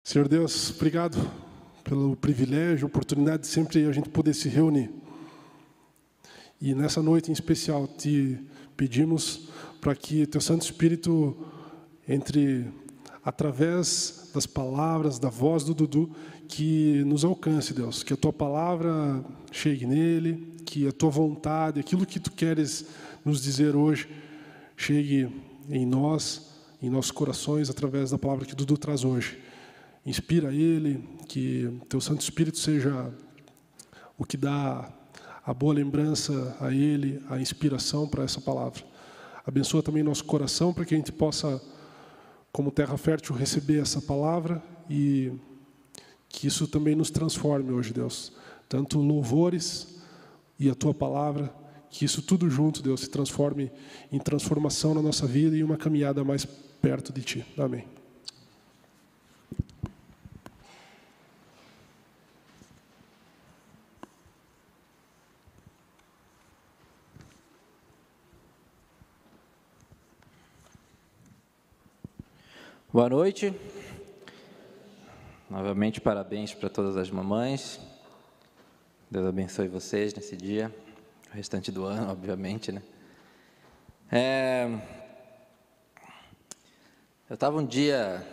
Senhor Deus, obrigado pelo privilégio, oportunidade de sempre a gente poder se reunir. E nessa noite em especial, te pedimos para que Teu Santo Espírito entre através das palavras, da voz do Dudu, que nos alcance, Deus. Que a Tua palavra chegue nele, que a Tua vontade, aquilo que Tu queres nos dizer hoje, chegue em nós, em nossos corações, através da palavra que o Dudu traz hoje. Inspira ele, que Teu Santo Espírito seja o que dá a boa lembrança a ele, a inspiração para essa palavra. Abençoa também nosso coração para que a gente possa, como terra fértil, receber essa palavra e que isso também nos transforme hoje, Deus. Tanto louvores e a Tua palavra, que isso tudo junto, Deus, se transforme em transformação na nossa vida e uma caminhada mais perto de Ti. Amém. Boa noite. Novamente, parabéns para todas as mamães. Deus abençoe vocês nesse dia, o restante do ano, obviamente, né? Eu estava um dia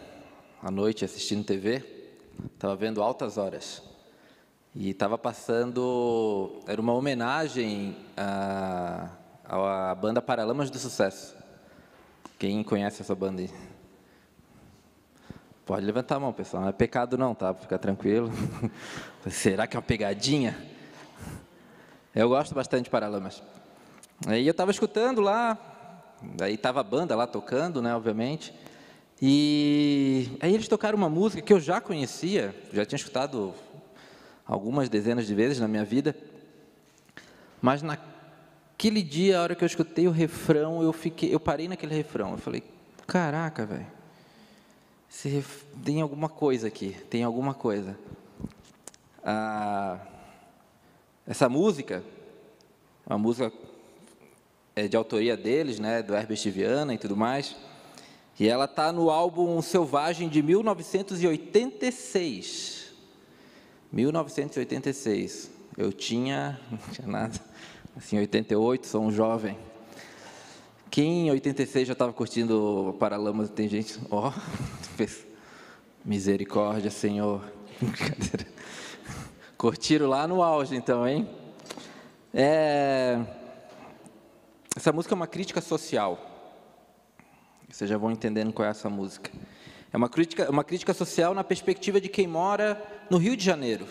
à noite assistindo TV, estava vendo Altas Horas, e estava passando, era uma homenagem à banda Paralamas do Sucesso. Quem conhece essa banda aí? Pode levantar a mão, pessoal. Não é pecado não, tá? Fica tranquilo. Será que é uma pegadinha? Eu gosto bastante de Paralamas. Aí eu estava escutando lá, aí estava a banda lá tocando, né, obviamente. E aí eles tocaram uma música que eu já conhecia, já tinha escutado algumas dezenas de vezes na minha vida. Mas naquele dia, a hora que eu escutei o refrão, eu parei naquele refrão. Eu falei, caraca, velho. Tem alguma coisa aqui, tem alguma coisa. Essa música, uma música de autoria deles, né, do Herbert Viana e tudo mais, e ela está no álbum Selvagem de 1986. 1986. Eu não tinha nada, assim, 88, sou um jovem. Quem em 86 já estava curtindo Paralamas? Tem gente, misericórdia, Senhor. Brincadeira. Curtiram lá no auge, então, hein? Essa música é uma crítica social. Vocês já vão entendendo qual é essa música. É uma crítica social na perspectiva de quem mora no Rio de Janeiro.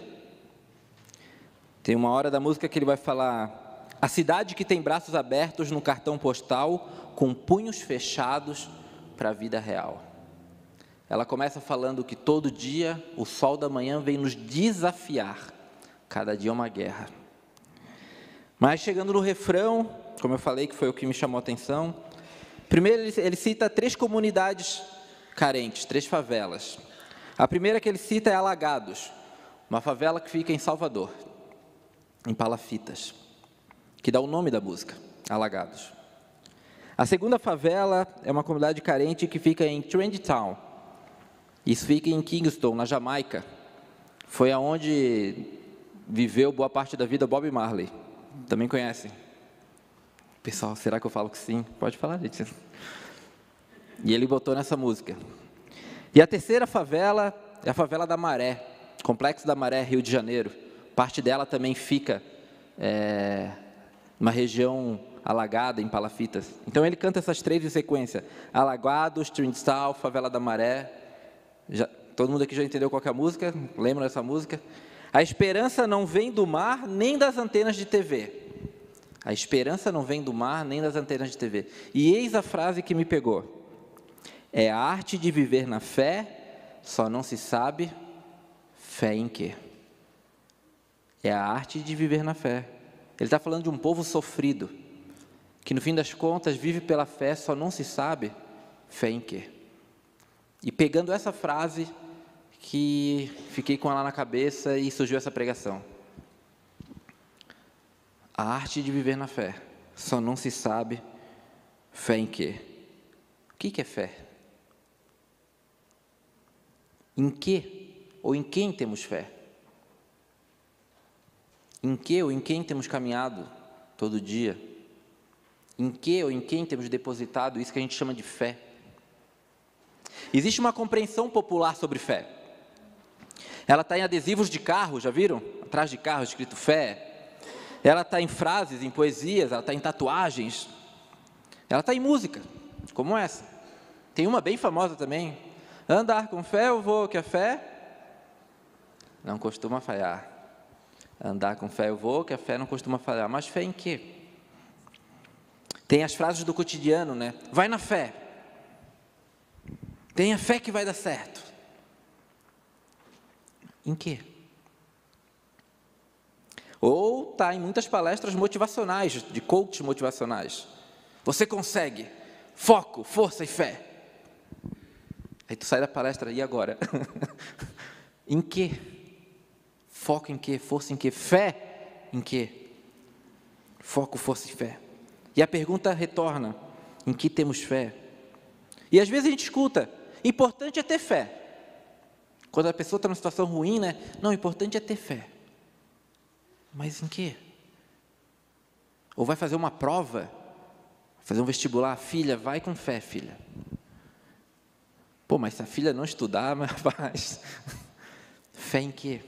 Tem uma hora da música que ele vai falar: a cidade que tem braços abertos no cartão postal, com punhos fechados para a vida real. Ela começa falando que todo dia o sol da manhã vem nos desafiar. Cada dia é uma guerra. Mas chegando no refrão, como eu falei, que foi o que me chamou a atenção, primeiro ele cita 3 comunidades carentes, 3 favelas. A primeira que ele cita é Alagados, uma favela que fica em Salvador, em Palafitas, que dá o nome da música, Alagados. A segunda favela é uma comunidade carente que fica em Trendy Town. Isso fica em Kingston, na Jamaica. Foi aonde viveu boa parte da vida Bob Marley. Também conhecem? Pessoal, será que eu falo que sim? Pode falar, gente. E ele botou nessa música. E a terceira favela é a favela da Maré, Complexo da Maré, Rio de Janeiro. Parte dela também fica uma região alagada, em Palafitas. Então ele canta essas 3 em sequência: Alagados, Trinidad, Favela da Maré. Todo mundo aqui já entendeu qual que é a música? Lembra dessa música? A esperança não vem do mar, nem das antenas de TV. A esperança não vem do mar, nem das antenas de TV. E eis a frase que me pegou. É a arte de viver na fé, só não se sabe fé em quê. É a arte de viver na fé. Ele está falando de um povo sofrido, que no fim das contas vive pela fé, só não se sabe fé em quê. E pegando essa frase, que fiquei com ela na cabeça e surgiu essa pregação. A arte de viver na fé, só não se sabe fé em quê. O que é fé? Em que ou em quem temos fé? Em que ou em quem temos caminhado todo dia? Em que ou em quem temos depositado isso que a gente chama de fé? Existe uma compreensão popular sobre fé. Ela está em adesivos de carro, já viram? Atrás de carro escrito fé. Ela está em frases, em poesias, ela está em tatuagens. Ela está em música, como essa. Tem uma bem famosa também. Andar com fé eu vou, que a fé não costuma falhar. Andar com fé eu vou, que a fé não costuma falhar. Mas fé em quê? Tem as frases do cotidiano, né? Vai na fé. Tenha fé que vai dar certo. Em quê? Ou está em muitas palestras motivacionais, de coaches motivacionais. Você consegue. Foco, força e fé. Aí tu sai da palestra, e agora? Em quê? Foco em quê? Força em quê? Fé em quê? Foco, força e fé. E a pergunta retorna, em que temos fé? E às vezes a gente escuta, importante é ter fé. Quando a pessoa está numa situação ruim, né? Não, o importante é ter fé. Mas em quê? Ou vai fazer uma prova, fazer um vestibular, filha, vai com fé, filha. Pô, mas se a filha não estudar, mas rapaz, fé em quê?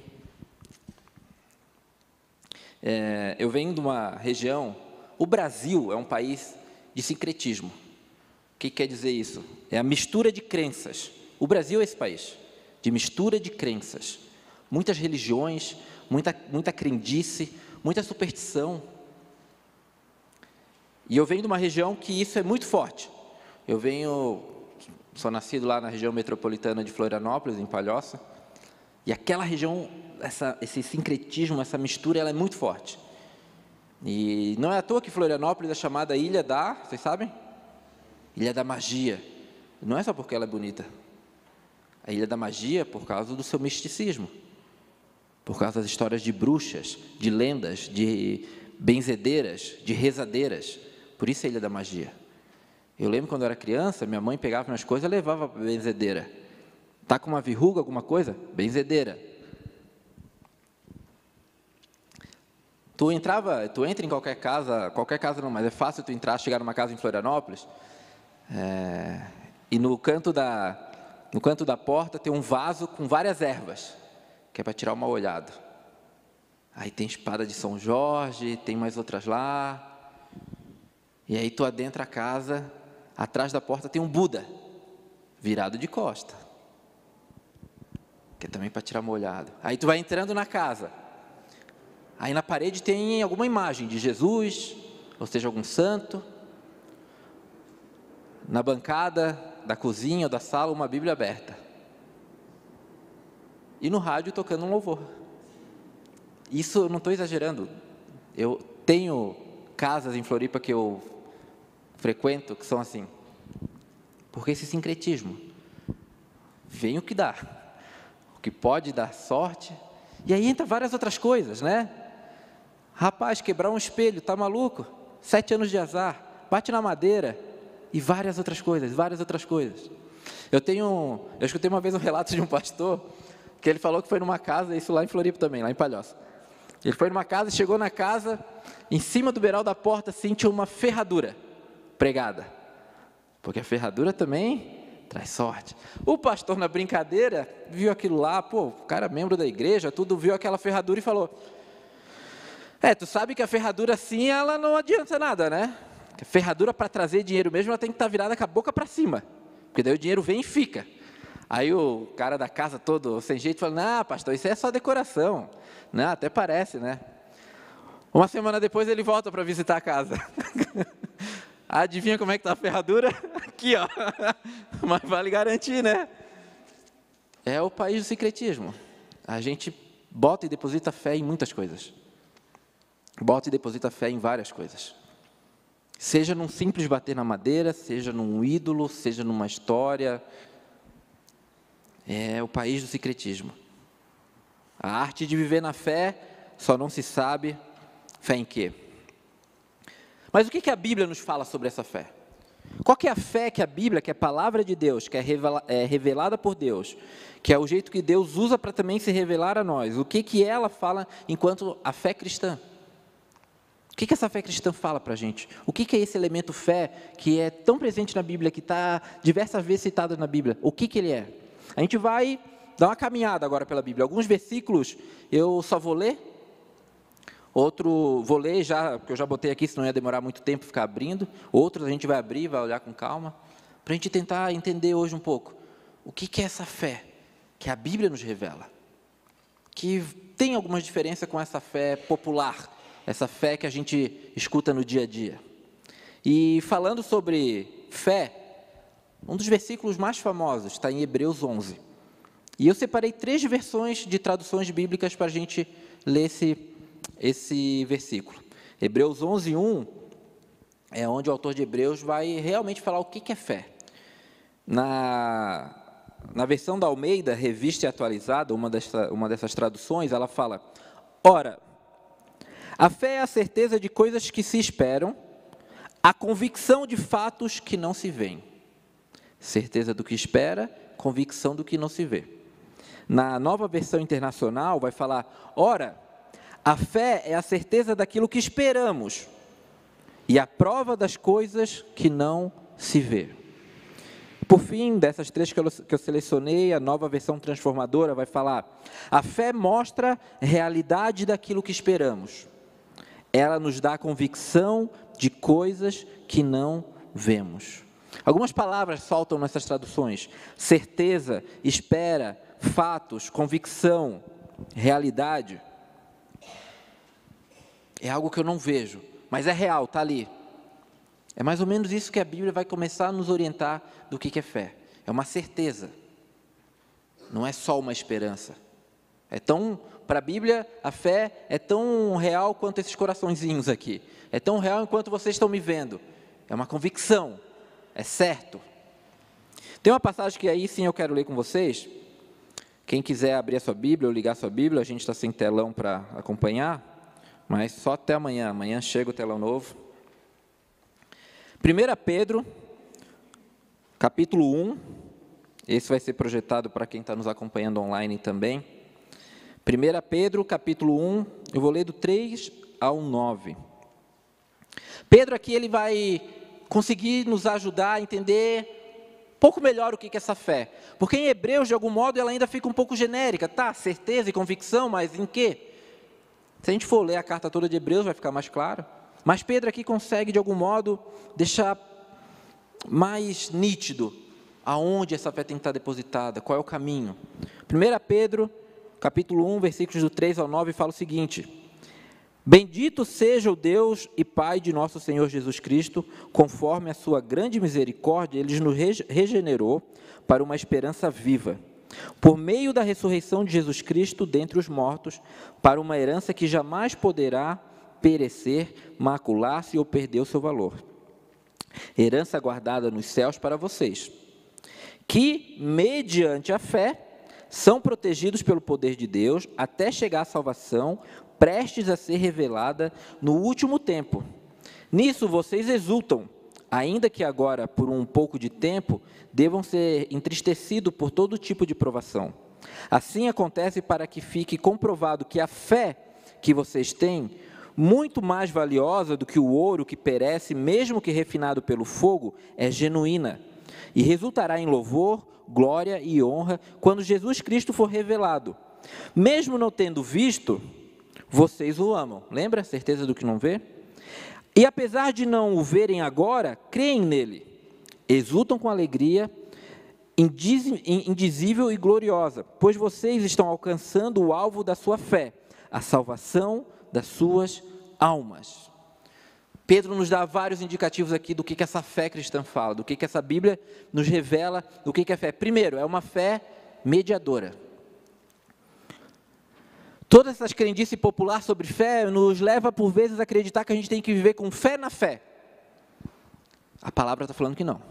Eu venho de uma região, o Brasil é um país de sincretismo. O que quer dizer isso? É a mistura de crenças. O Brasil é esse país, de mistura de crenças. Muitas religiões, muita crendice, muita superstição. E eu venho de uma região que isso é muito forte. Sou nascido lá na região metropolitana de Florianópolis, em Palhoça, e aquela região, esse sincretismo, essa mistura, ela é muito forte. E não é à toa que Florianópolis é chamada Ilha da, vocês sabem? Ilha da Magia. Não é só porque ela é bonita. A Ilha da Magia por causa do seu misticismo, por causa das histórias de bruxas, de lendas, de benzedeiras, de rezadeiras. Por isso é a Ilha da Magia. Eu lembro quando eu era criança, minha mãe pegava minhas coisas e levava para a benzedeira. Está com uma verruga, alguma coisa? Benzedeira. Tu entra em qualquer casa não, mas é fácil tu entrar, chegar numa casa em Florianópolis, e no canto da porta tem um vaso com várias ervas, que é para tirar o mau olhado. Aí tem espada de São Jorge, tem mais outras lá, e aí tu adentra a casa, atrás da porta tem um Buda, virado de costa, que é também para tirar o mau olhado. Aí tu vai entrando na casa, aí na parede tem alguma imagem de Jesus, ou seja, algum santo. Na bancada da cozinha ou da sala, uma Bíblia aberta. E no rádio tocando um louvor. Isso eu não estou exagerando. Eu tenho casas em Floripa que eu frequento que são assim. Porque esse sincretismo. Vem o que dá. O que pode dar sorte. E aí entra várias outras coisas, né? Rapaz, quebrar um espelho, tá maluco? 7 anos de azar, bate na madeira, e várias outras coisas. Eu escutei uma vez um relato de um pastor, que ele falou que foi numa casa, isso lá em Floripa também, lá em Palhoça. Ele foi numa casa, chegou na casa, em cima do beiral da porta, assim, tinha uma ferradura pregada, porque a ferradura também traz sorte. O pastor, na brincadeira, viu aquilo lá, pô, o cara membro da igreja, tudo, viu aquela ferradura e falou, tu sabe que a ferradura assim, ela não adianta nada, né? A ferradura para trazer dinheiro mesmo, ela tem que estar virada com a boca para cima, porque daí o dinheiro vem e fica. Aí o cara da casa todo sem jeito falou, não, pastor, isso é só decoração. Não, até parece, né? Uma semana depois ele volta para visitar a casa. Adivinha como é que está a ferradura? Aqui, ó. Mas vale garantir, né? É o país do sincretismo. A gente bota e deposita fé em muitas coisas. Bota e deposita fé em várias coisas. Seja num simples bater na madeira, seja num ídolo, seja numa história. É o país do sincretismo. A arte de viver na fé só não se sabe fé em quê. Mas o que a Bíblia nos fala sobre essa fé? Qual que é a fé que a Bíblia, que é a palavra de Deus, que é revelada por Deus, que é o jeito que Deus usa para também se revelar a nós? O que ela fala enquanto a fé cristã? O que essa fé cristã fala para a gente? O que é esse elemento fé que é tão presente na Bíblia, que está diversas vezes citado na Bíblia? O que ele é? A gente vai dar uma caminhada agora pela Bíblia. Alguns versículos eu só vou ler, outro vou ler já, porque eu já botei aqui, senão ia demorar muito tempo ficar abrindo. Outros a gente vai abrir, vai olhar com calma, para a gente tentar entender hoje um pouco o que é essa fé que a Bíblia nos revela, que tem algumas diferenças com essa fé popular, essa fé que a gente escuta no dia a dia. E falando sobre fé, um dos versículos mais famosos está em Hebreus 11. E eu separei 3 versões de traduções bíblicas para a gente ler esse versículo. Hebreus 11, 1 é onde o autor de Hebreus vai realmente falar o que é fé. Na versão da Almeida, revista e atualizada, uma dessas traduções, ela fala: ora, a fé é a certeza de coisas que se esperam, a convicção de fatos que não se veem. Certeza do que espera, convicção do que não se vê. Na nova versão internacional vai falar: ora, a fé é a certeza daquilo que esperamos e a prova das coisas que não se vê. Por fim, dessas 3 que eu selecionei, a nova versão transformadora vai falar: a fé mostra a realidade daquilo que esperamos. Ela nos dá a convicção de coisas que não vemos. Algumas palavras faltam nessas traduções: certeza, espera, fatos, convicção, realidade. É algo que eu não vejo, mas é real, está ali. É mais ou menos isso que a Bíblia vai começar a nos orientar do que é fé. É uma certeza, não é só uma esperança. Para a Bíblia, a fé é tão real quanto esses coraçõezinhos aqui. É tão real enquanto vocês estão me vendo. É uma convicção, é certo. Tem uma passagem que aí sim eu quero ler com vocês. Quem quiser abrir a sua Bíblia ou ligar a sua Bíblia, a gente está sem telão para acompanhar, mas só até amanhã. Amanhã chega o telão novo. 1 Pedro, capítulo 1. Esse vai ser projetado para quem está nos acompanhando online também. 1 Pedro, capítulo 1, eu vou ler do 3 ao 9. Pedro aqui ele vai conseguir nos ajudar a entender um pouco melhor o que é essa fé. Porque em Hebreus, de algum modo, ela ainda fica um pouco genérica. Tá, certeza e convicção, mas em quê? Se a gente for ler a carta toda de Hebreus, vai ficar mais claro. Mas Pedro aqui consegue, de algum modo, deixar mais nítido aonde essa fé tem que estar depositada, qual é o caminho. 1 Pedro, capítulo 1, versículos do 3 ao 9, fala o seguinte: bendito seja o Deus e Pai de nosso Senhor Jesus Cristo, conforme a sua grande misericórdia, Ele nos regenerou para uma esperança viva, por meio da ressurreição de Jesus Cristo dentre os mortos, para uma herança que jamais poderá perecer, macular-se ou perder o seu valor. Herança guardada nos céus para vocês, que, mediante a fé, são protegidos pelo poder de Deus, até chegar à salvação, prestes a ser revelada no último tempo. Nisso vocês exultam, ainda que agora, por um pouco de tempo, devam ser entristecidos por todo tipo de provação. Assim acontece para que fique comprovado que a fé que vocês têm, muito mais valiosa do que o ouro que perece, mesmo que refinado pelo fogo, é genuína, e resultará em louvor, glória e honra quando Jesus Cristo for revelado. Mesmo não tendo visto, vocês o amam. Lembra a certeza do que não vê? E apesar de não o verem agora, creem nele, exultam com alegria indizível e gloriosa, pois vocês estão alcançando o alvo da sua fé, a salvação das suas almas. Pedro nos dá vários indicativos aqui do que essa fé cristã fala, do que essa Bíblia nos revela, do que é fé. Primeiro, é uma fé mediadora. Todas essas crendices populares sobre fé nos leva por vezes a acreditar que a gente tem que viver com fé na fé. A palavra está falando que não.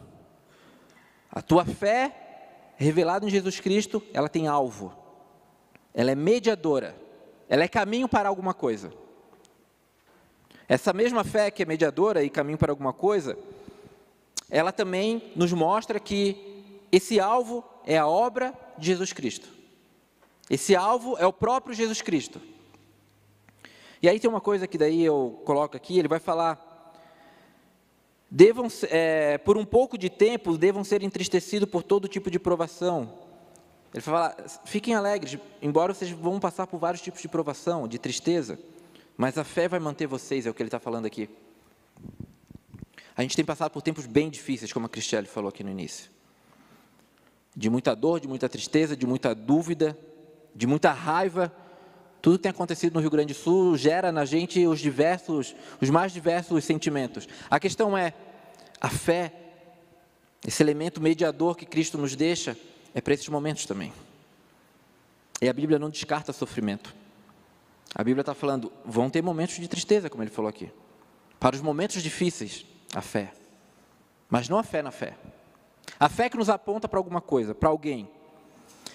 A tua fé, revelada em Jesus Cristo, ela tem alvo. Ela é mediadora. Ela é caminho para alguma coisa. Essa mesma fé que é mediadora e caminho para alguma coisa, ela também nos mostra que esse alvo é a obra de Jesus Cristo. Esse alvo é o próprio Jesus Cristo. E aí tem uma coisa que daí eu coloco aqui, ele vai falar, por um pouco de tempo, devam ser entristecidos por todo tipo de provação. Ele vai falar, fiquem alegres, embora vocês vão passar por vários tipos de provação, de tristeza, mas a fé vai manter vocês, é o que ele está falando aqui. A gente tem passado por tempos bem difíceis, como a Cristiane falou aqui no início. De muita dor, de muita tristeza, de muita dúvida, de muita raiva. Tudo que tem acontecido no Rio Grande do Sul gera na gente os mais diversos sentimentos. A questão é, a fé, esse elemento mediador que Cristo nos deixa, é para esses momentos também. E a Bíblia não descarta sofrimento. A Bíblia está falando, vão ter momentos de tristeza, como ele falou aqui. Para os momentos difíceis, a fé. Mas não a fé na fé. A fé que nos aponta para alguma coisa, para alguém.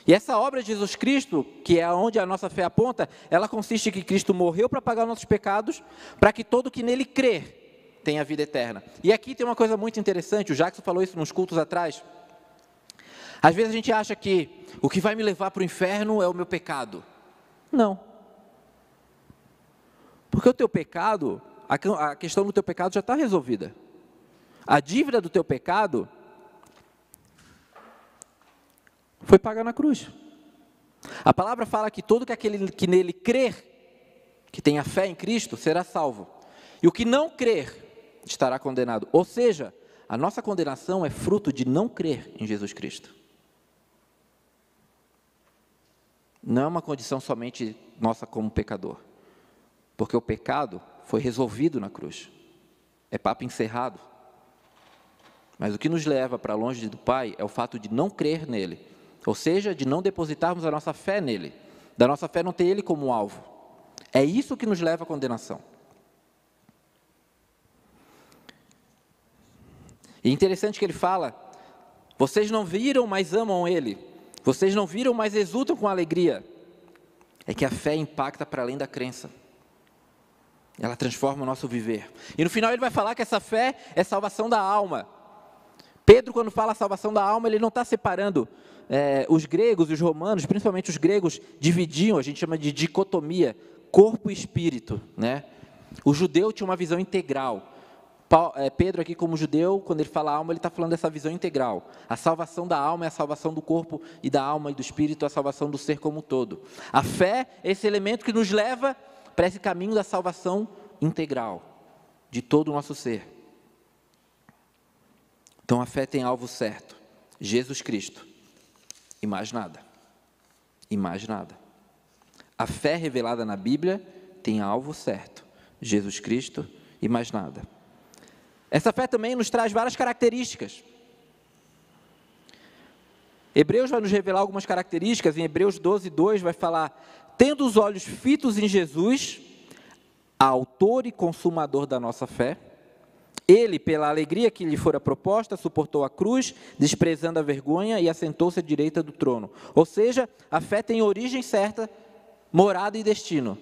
E essa obra de Jesus Cristo, que é onde a nossa fé aponta, ela consiste em que Cristo morreu para pagar nossos pecados, para que todo que nele crer tenha vida eterna. E aqui tem uma coisa muito interessante, o Jackson falou isso nos cultos atrás. Às vezes a gente acha que o que vai me levar para o inferno é o meu pecado. Não. Porque o teu pecado, a questão do teu pecado já está resolvida. A dívida do teu pecado foi paga na cruz. A palavra fala que todo aquele que nele crer, que tenha fé em Cristo, será salvo. E o que não crer, estará condenado. Ou seja, a nossa condenação é fruto de não crer em Jesus Cristo. Não é uma condição somente nossa como pecador. Porque o pecado foi resolvido na cruz. É papo encerrado. Mas o que nos leva para longe do Pai é o fato de não crer nele. Ou seja, de não depositarmos a nossa fé nele. Da nossa fé não ter ele como alvo. É isso que nos leva à condenação. E é interessante que ele fala, vocês não viram, mas amam ele. Vocês não viram, mas exultam com alegria. É que a fé impacta para além da crença. Ela transforma o nosso viver. E no final ele vai falar que essa fé é salvação da alma. Pedro, quando fala salvação da alma, ele não está separando os gregos e os romanos, principalmente os gregos, dividiam, a gente chama de dicotomia, corpo e espírito, né? O judeu tinha uma visão integral. Pedro aqui como judeu, quando ele fala alma, ele está falando dessa visão integral. A salvação da alma é a salvação do corpo e da alma e do espírito, a salvação do ser como um todo. A fé é esse elemento que nos leva para esse caminho da salvação integral, de todo o nosso ser. Então a fé tem alvo certo, Jesus Cristo, e mais nada, e mais nada. A fé revelada na Bíblia tem alvo certo, Jesus Cristo e mais nada. Essa fé também nos traz várias características. Hebreus vai nos revelar algumas características, em Hebreus 12:2 vai falar, tendo os olhos fitos em Jesus, autor e consumador da nossa fé, ele, pela alegria que lhe fora proposta, suportou a cruz, desprezando a vergonha e assentou-se à direita do trono. Ou seja, a fé tem origem certa, morada e destino.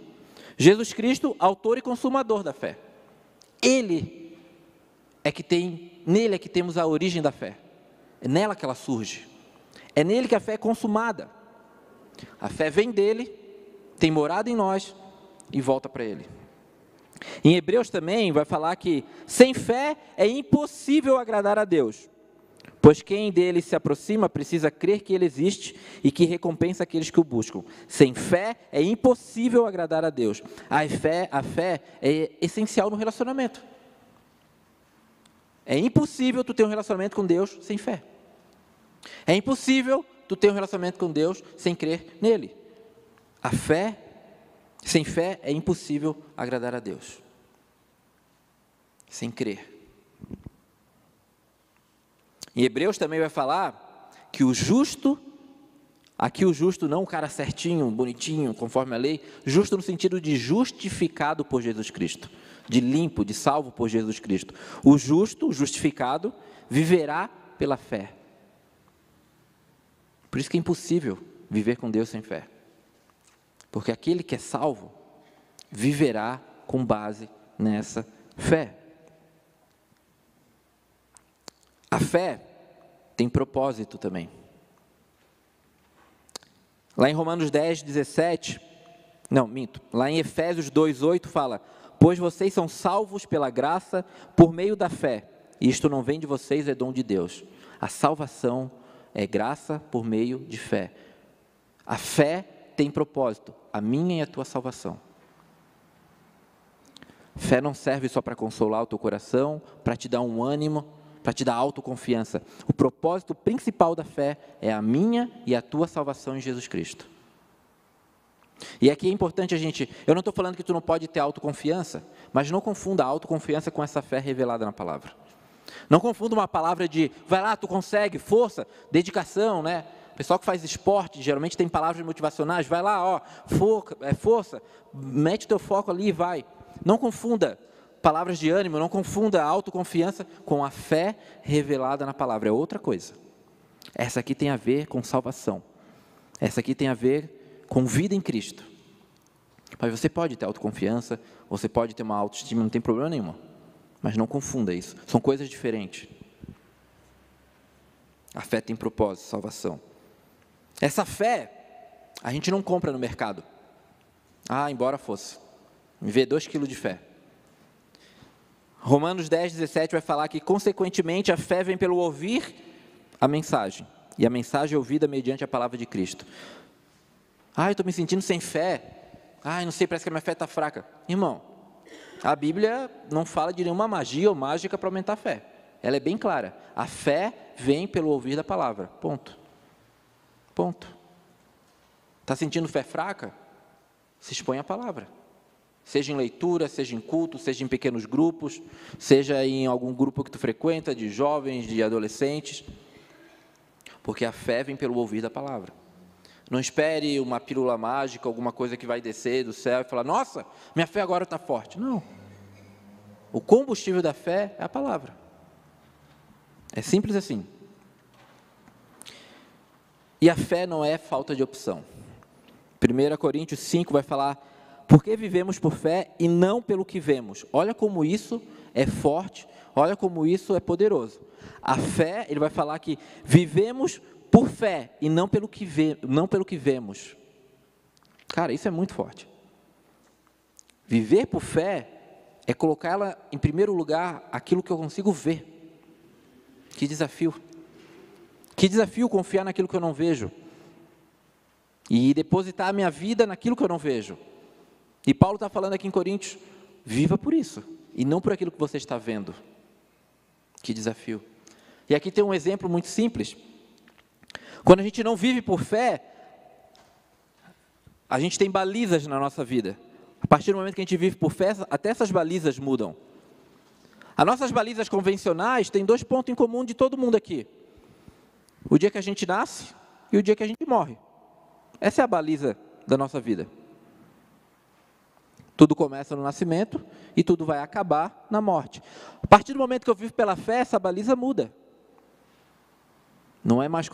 Jesus Cristo, autor e consumador da fé. Nele é que temos a origem da fé. É nela que ela surge. É nele que a fé é consumada. A fé vem dele, tem morada em nós e volta para ele. Em Hebreus também vai falar que sem fé é impossível agradar a Deus, pois quem dele se aproxima precisa crer que ele existe e que recompensa aqueles que o buscam. Sem fé é impossível agradar a Deus. A fé é essencial no relacionamento. É impossível tu ter um relacionamento com Deus sem fé. É impossível tu ter um relacionamento com Deus sem crer nele. Sem fé é impossível agradar a Deus. Sem crer. Em Hebreus também vai falar que o justo, aqui o justo não o cara certinho, bonitinho, conforme a lei, justo no sentido de justificado por Jesus Cristo, de limpo, de salvo por Jesus Cristo. O justo, o justificado, viverá pela fé. Por isso que é impossível viver com Deus sem fé. Porque aquele que é salvo, viverá com base nessa fé. A fé tem propósito também. Lá em Romanos 10, 17, lá em Efésios 2, 8 fala: pois vocês são salvos pela graça por meio da fé, e isto não vem de vocês, é dom de Deus. A salvação é graça por meio de fé. A fé tem propósito, a minha e a tua salvação. Fé não serve só para consolar o teu coração, para te dar um ânimo, para te dar autoconfiança. O propósito principal da fé é a minha e a tua salvação em Jesus Cristo. E aqui é importante eu não estou falando que tu não pode ter autoconfiança, mas não confunda a autoconfiança com essa fé revelada na palavra. Não confunda uma palavra de, vai lá, tu consegue, força, dedicação, né? O pessoal que faz esporte, geralmente tem palavras motivacionais, vai lá, ó, força, mete teu foco ali e vai. Não confunda palavras de ânimo, não confunda a autoconfiança com a fé revelada na palavra, é outra coisa. Essa aqui tem a ver com salvação. Essa aqui tem a ver com vida em Cristo. Mas você pode ter autoconfiança, você pode ter uma autoestima, não tem problema nenhum. Mas não confunda isso, são coisas diferentes. A fé tem propósito, salvação. Essa fé, a gente não compra no mercado. Embora fosse. Me vê 2 quilos de fé. Romanos 10, 17 vai falar que, consequentemente, a fé vem pelo ouvir a mensagem. E a mensagem é ouvida mediante a palavra de Cristo. Eu estou me sentindo sem fé. Não sei, parece que a minha fé está fraca. Irmão, a Bíblia não fala de nenhuma magia ou mágica para aumentar a fé. Ela é bem clara. A fé vem pelo ouvir da palavra. Ponto. Está sentindo fé fraca? Se expõe à palavra. Seja em leitura, seja em culto, seja em pequenos grupos, seja em algum grupo que tu frequenta, de jovens, de adolescentes. Porque a fé vem pelo ouvir da palavra. Não espere uma pílula mágica, alguma coisa que vai descer do céu e falar, nossa, minha fé agora está forte. Não. O combustível da fé é a palavra. É simples assim. E a fé não é falta de opção. 1 Coríntios 5 vai falar, porque vivemos por fé e não pelo que vemos. Olha como isso é forte, olha como isso é poderoso. A fé, ele vai falar que vivemos por fé e não pelo que vemos. Cara, isso é muito forte. Viver por fé é colocar ela em primeiro lugar, aquilo que eu consigo ver. Que desafio. Que desafio confiar naquilo que eu não vejo. E depositar a minha vida naquilo que eu não vejo. E Paulo está falando aqui em Coríntios, viva por isso, e não por aquilo que você está vendo. Que desafio. E aqui tem um exemplo muito simples. Quando a gente não vive por fé, a gente tem balizas na nossa vida. A partir do momento que a gente vive por fé, até essas balizas mudam. As nossas balizas convencionais têm 2 pontos em comum de todo mundo aqui. O dia que a gente nasce e o dia que a gente morre. Essa é a baliza da nossa vida. Tudo começa no nascimento e tudo vai acabar na morte. A partir do momento que eu vivo pela fé, essa baliza muda. Não é mais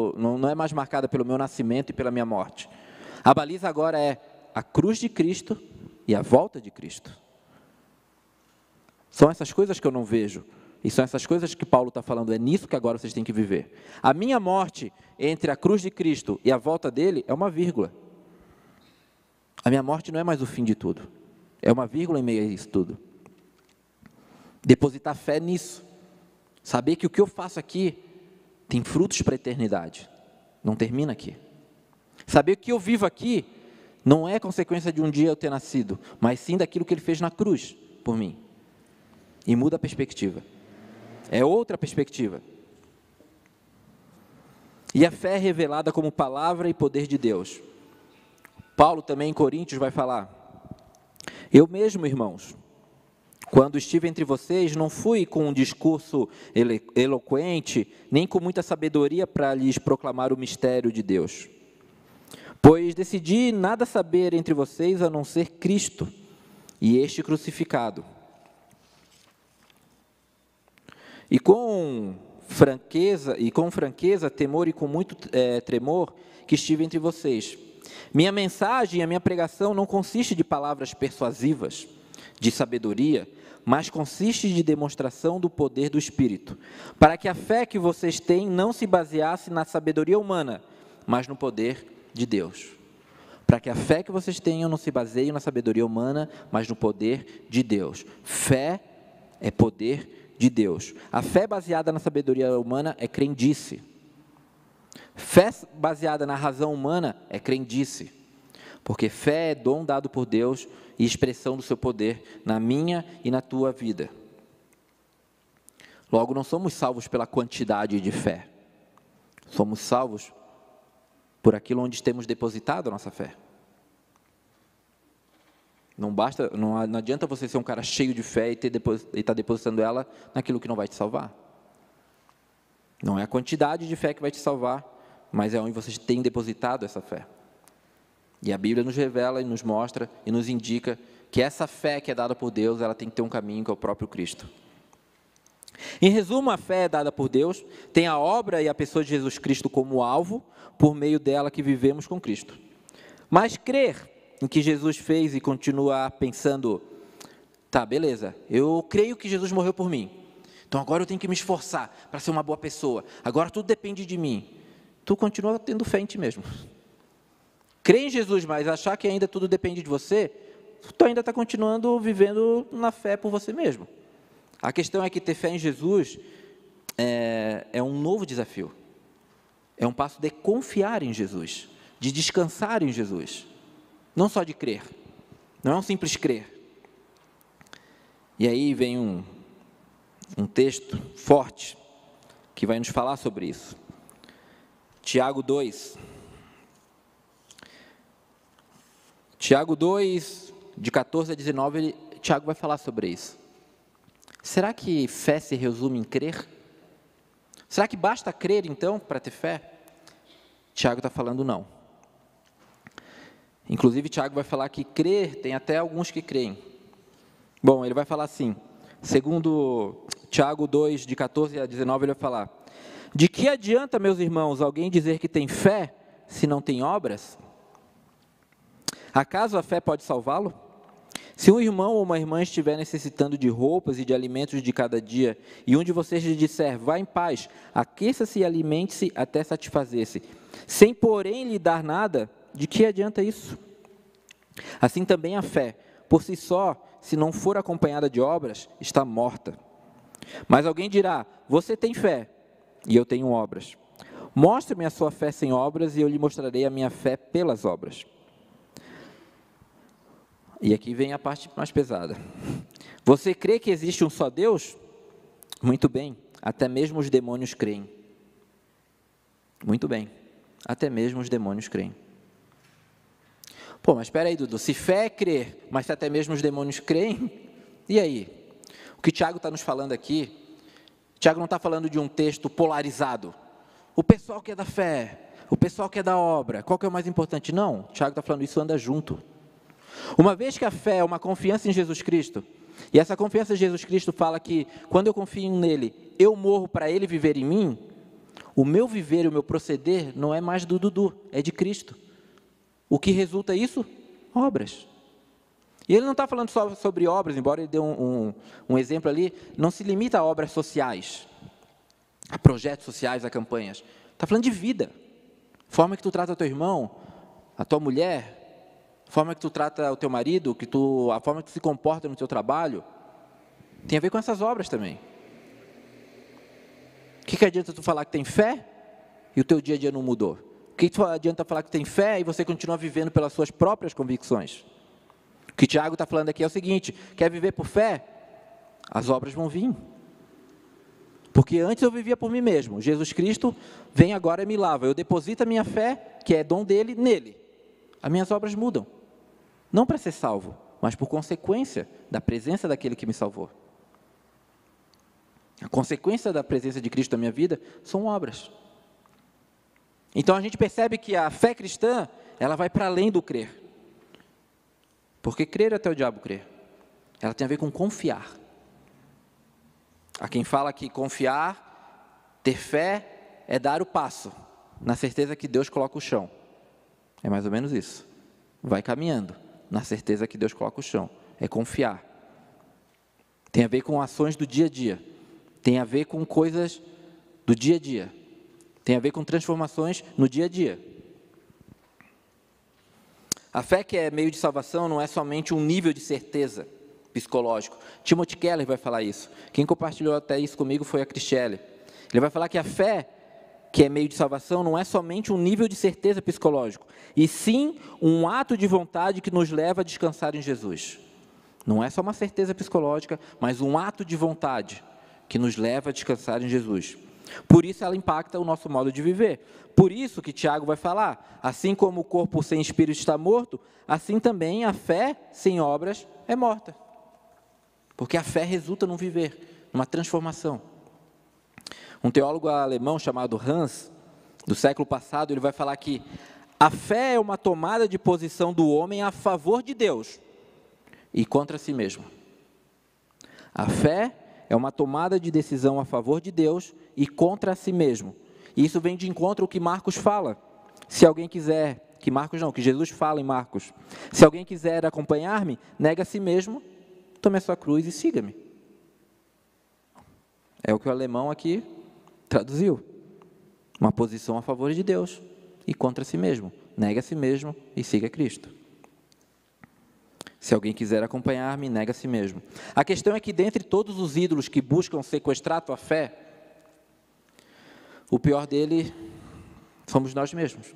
não é mais marcada pelo meu nascimento e pela minha morte. A baliza agora é a cruz de Cristo e a volta de Cristo. São essas coisas que eu não vejo. E são essas coisas que Paulo está falando. É nisso que agora vocês têm que viver. A minha morte entre a cruz de Cristo e a volta dele é uma vírgula. A minha morte não é mais o fim de tudo. É uma vírgula em meio a isso tudo. Depositar fé nisso. Saber que o que eu faço aqui tem frutos para a eternidade. Não termina aqui. Saber que eu vivo aqui não é consequência de um dia eu ter nascido, mas sim daquilo que ele fez na cruz por mim. E muda a perspectiva. É outra perspectiva. E a fé é revelada como palavra e poder de Deus. Paulo também em Coríntios vai falar, eu mesmo, irmãos, quando estive entre vocês, não fui com um discurso eloquente, nem com muita sabedoria para lhes proclamar o mistério de Deus. Pois decidi nada saber entre vocês a não ser Cristo e este crucificado. E com franqueza, temor e com muito tremor que estive entre vocês. Minha mensagem e a minha pregação não consiste de palavras persuasivas, de sabedoria, mas consiste de demonstração do poder do Espírito, para que a fé que vocês têm não se baseasse na sabedoria humana, mas no poder de Deus. Para que a fé que vocês tenham não se baseie na sabedoria humana, mas no poder de Deus. Fé é poder de Deus. A fé baseada na sabedoria humana é crendice. Fé baseada na razão humana é crendice. Porque fé é dom dado por Deus e expressão do seu poder na minha e na tua vida. Logo, não somos salvos pela quantidade de fé. Somos salvos por aquilo onde temos depositado a nossa fé. Não adianta você ser um cara cheio de fé e estar depositando ela naquilo que não vai te salvar. Não é a quantidade de fé que vai te salvar, mas é onde você tem depositado essa fé. E a Bíblia nos revela e nos mostra e nos indica que essa fé que é dada por Deus, ela tem que ter um caminho que é o próprio Cristo. Em resumo, a fé é dada por Deus, tem a obra e a pessoa de Jesus Cristo como alvo, por meio dela que vivemos com Cristo. Mas crer em que Jesus fez e continuar pensando, tá, beleza, eu creio que Jesus morreu por mim, então agora eu tenho que me esforçar para ser uma boa pessoa, agora tudo depende de mim. Tu continua tendo fé em ti mesmo. Crer em Jesus, mas achar que ainda tudo depende de você, tu ainda está continuando vivendo na fé por você mesmo. A questão é que ter fé em Jesus é um novo desafio. É um passo de confiar em Jesus, de descansar em Jesus. Não só de crer. Não é um simples crer. E aí vem um texto forte que vai nos falar sobre isso. Tiago 2. Tiago 2, de 14 a 19, Tiago vai falar sobre isso. Será que fé se resume em crer? Será que basta crer, então, para ter fé? Tiago está falando não. Inclusive, Tiago vai falar que crer, tem até alguns que creem. Bom, ele vai falar assim, segundo Tiago 2, de 14 a 19, ele vai falar: de que adianta, meus irmãos, alguém dizer que tem fé, se não tem obras? Acaso a fé pode salvá-lo? Se um irmão ou uma irmã estiver necessitando de roupas e de alimentos de cada dia, e um de vocês lhe disser, vá em paz, aqueça-se e alimente-se até satisfazer-se, sem porém lhe dar nada, de que adianta isso? Assim também a fé, por si só, se não for acompanhada de obras, está morta. Mas alguém dirá, você tem fé, e eu tenho obras. Mostre-me a sua fé sem obras, e eu lhe mostrarei a minha fé pelas obras. E aqui vem a parte mais pesada. Você crê que existe um só Deus? Muito bem, até mesmo os demônios creem. Muito bem, até mesmo os demônios creem. Pô, mas espera aí, Dudu, se fé é crer, mas se até mesmo os demônios creem, e aí? O que Tiago está nos falando aqui, Tiago não está falando de um texto polarizado. O pessoal que é da fé, o pessoal que é da obra, qual que é o mais importante? Não, Tiago está falando isso anda junto. Uma vez que a fé é uma confiança em Jesus Cristo, e essa confiança em Jesus Cristo fala que quando eu confio nele, eu morro para ele viver em mim, o meu viver e o meu proceder não é mais do Dudu, é de Cristo. O que resulta isso? Obras. E ele não está falando só sobre obras, embora ele dê um exemplo ali, não se limita a obras sociais, a projetos sociais, a campanhas. Está falando de vida. A forma que tu trata o teu irmão, a tua mulher, a forma que tu trata o teu marido, a forma que tu se comporta no teu trabalho, tem a ver com essas obras também. O que adianta tu falar que tem fé e o teu dia a dia não mudou? O que adianta falar que tem fé e você continua vivendo pelas suas próprias convicções? O que Tiago está falando aqui é o seguinte, quer viver por fé? As obras vão vir. Porque antes eu vivia por mim mesmo, Jesus Cristo vem agora e me lava, eu deposito a minha fé, que é dom dele, nele. As minhas obras mudam. Não para ser salvo, mas por consequência da presença daquele que me salvou. A consequência da presença de Cristo na minha vida são obras. Então a gente percebe que a fé cristã, ela vai para além do crer. Porque crer até o diabo crer. Ela tem a ver com confiar. Há quem fala que confiar, ter fé, é dar o passo, na certeza que Deus coloca o chão. É mais ou menos isso. Vai caminhando, na certeza que Deus coloca o chão. É confiar. Tem a ver com ações do dia a dia. Tem a ver com coisas do dia a dia. Tem a ver com transformações no dia a dia. A fé que é meio de salvação não é somente um nível de certeza psicológico. Timothy Keller vai falar isso. Quem compartilhou até isso comigo foi a Cristiele. Ele vai falar que a fé que é meio de salvação não é somente um nível de certeza psicológico, e sim um ato de vontade que nos leva a descansar em Jesus. Não é só uma certeza psicológica, mas um ato de vontade que nos leva a descansar em Jesus. Por isso ela impacta o nosso modo de viver. Por isso que Tiago vai falar, assim como o corpo sem espírito está morto, assim também a fé sem obras é morta. Porque a fé resulta num viver, numa transformação. Um teólogo alemão chamado Hans, do século passado, ele vai falar que a fé é uma tomada de posição do homem a favor de Deus e contra si mesmo. A fé é uma tomada de decisão a favor de Deus e contra si mesmo. E isso vem de encontro ao que Marcos fala. Se alguém quiser, que Jesus fala em Marcos. Se alguém quiser acompanhar-me, nega a si mesmo, tome a sua cruz e siga-me. É o que o alemão aqui traduziu. Uma posição a favor de Deus e contra si mesmo. Nega a si mesmo e siga Cristo. Se alguém quiser acompanhar-me, nega a si mesmo. A questão é que dentre todos os ídolos que buscam sequestrar a tua fé, o pior dele somos nós mesmos.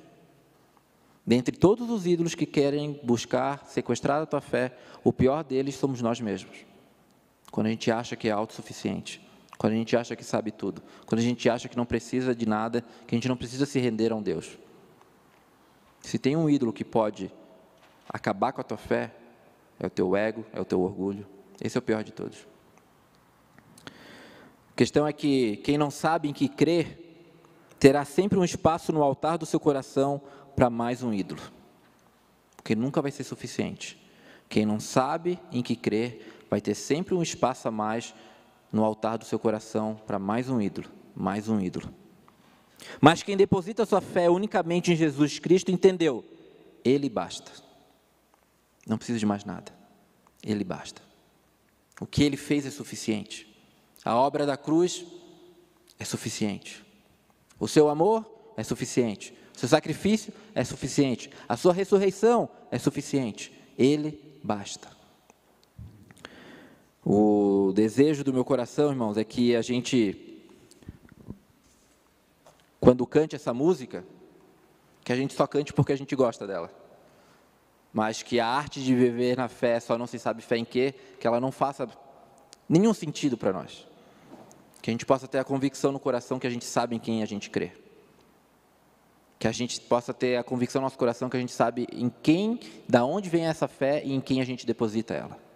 Dentre todos os ídolos que querem buscar sequestrar a tua fé, o pior deles somos nós mesmos. Quando a gente acha que é autossuficiente, quando a gente acha que sabe tudo, quando a gente acha que não precisa de nada, que a gente não precisa se render a um Deus. Se tem um ídolo que pode acabar com a tua fé, é o teu ego, é o teu orgulho. Esse é o pior de todos. A questão é que quem não sabe em que crer, terá sempre um espaço no altar do seu coração para mais um ídolo. Porque nunca vai ser suficiente. Quem não sabe em que crer, vai ter sempre um espaço a mais no altar do seu coração para mais um ídolo, mais um ídolo. Mas quem deposita sua fé unicamente em Jesus Cristo, entendeu? Ele basta. Não precisa de mais nada. Ele basta. O que Ele fez é suficiente. A obra da cruz é suficiente. O seu amor é suficiente. O seu sacrifício é suficiente. A sua ressurreição é suficiente. Ele basta. O desejo do meu coração, irmãos, é que a gente, quando cante essa música, que a gente só cante porque a gente gosta dela. Mas que a arte de viver na fé, só não se sabe fé em quê, que ela não faça nenhum sentido para nós. Que a gente possa ter a convicção no coração que a gente sabe em quem a gente crê. Que a gente possa ter a convicção no nosso coração que a gente sabe em quem, da onde vem essa fé e em quem a gente deposita ela.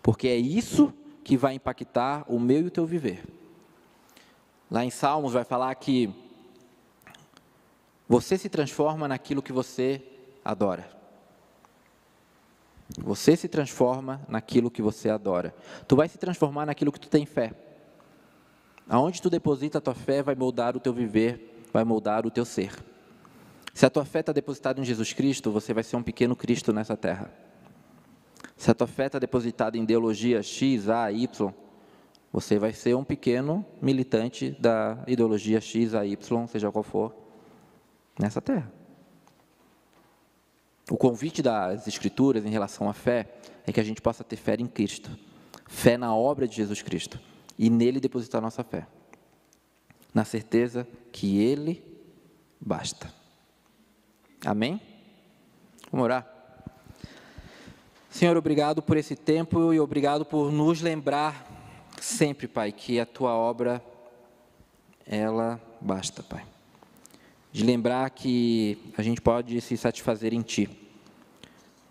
Porque é isso que vai impactar o meu e o teu viver. Lá em Salmos vai falar que você se transforma naquilo que você adora. Você se transforma naquilo que você adora. Tu vai se transformar naquilo que tu tem fé. Aonde tu deposita a tua fé vai moldar o teu viver, vai moldar o teu ser. Se a tua fé está depositada em Jesus Cristo, você vai ser um pequeno Cristo nessa terra. Se a tua fé está depositada em ideologia X, A, Y, você vai ser um pequeno militante da ideologia X, A, Y, seja qual for, nessa terra. O convite das Escrituras em relação à fé é que a gente possa ter fé em Cristo, fé na obra de Jesus Cristo, e nele depositar nossa fé, na certeza que Ele basta. Amém? Vamos orar. Senhor, obrigado por esse tempo e obrigado por nos lembrar sempre, Pai, que a Tua obra, ela basta, Pai. De lembrar que a gente pode se satisfazer em Ti.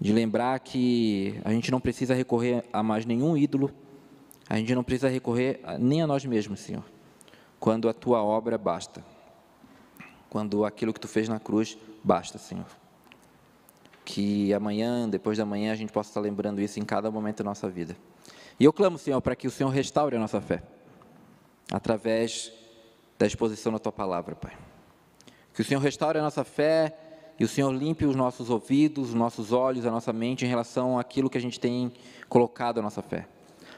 De lembrar que a gente não precisa recorrer a mais nenhum ídolo, a gente não precisa recorrer nem a nós mesmos, Senhor, quando a Tua obra basta. Quando aquilo que Tu fez na cruz basta, Senhor. Que amanhã, depois da manhã, a gente possa estar lembrando isso em cada momento da nossa vida. E eu clamo, Senhor, para que o Senhor restaure a nossa fé, através da exposição da Tua palavra, Pai. Que o Senhor restaure a nossa fé e o Senhor limpe os nossos ouvidos, os nossos olhos, a nossa mente em relação àquilo que a gente tem colocado a nossa fé.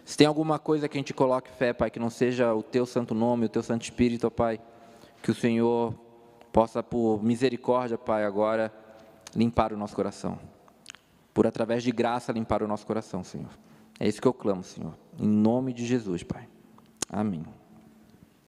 Se tem alguma coisa que a gente coloque fé, Pai, que não seja o Teu santo nome, o Teu Santo Espírito, ó Pai, que o Senhor possa, por misericórdia, Pai, agora limpar o nosso coração. Por através de graça limpar o nosso coração, Senhor. É isso que eu clamo, Senhor. Em nome de Jesus, Pai. Amém.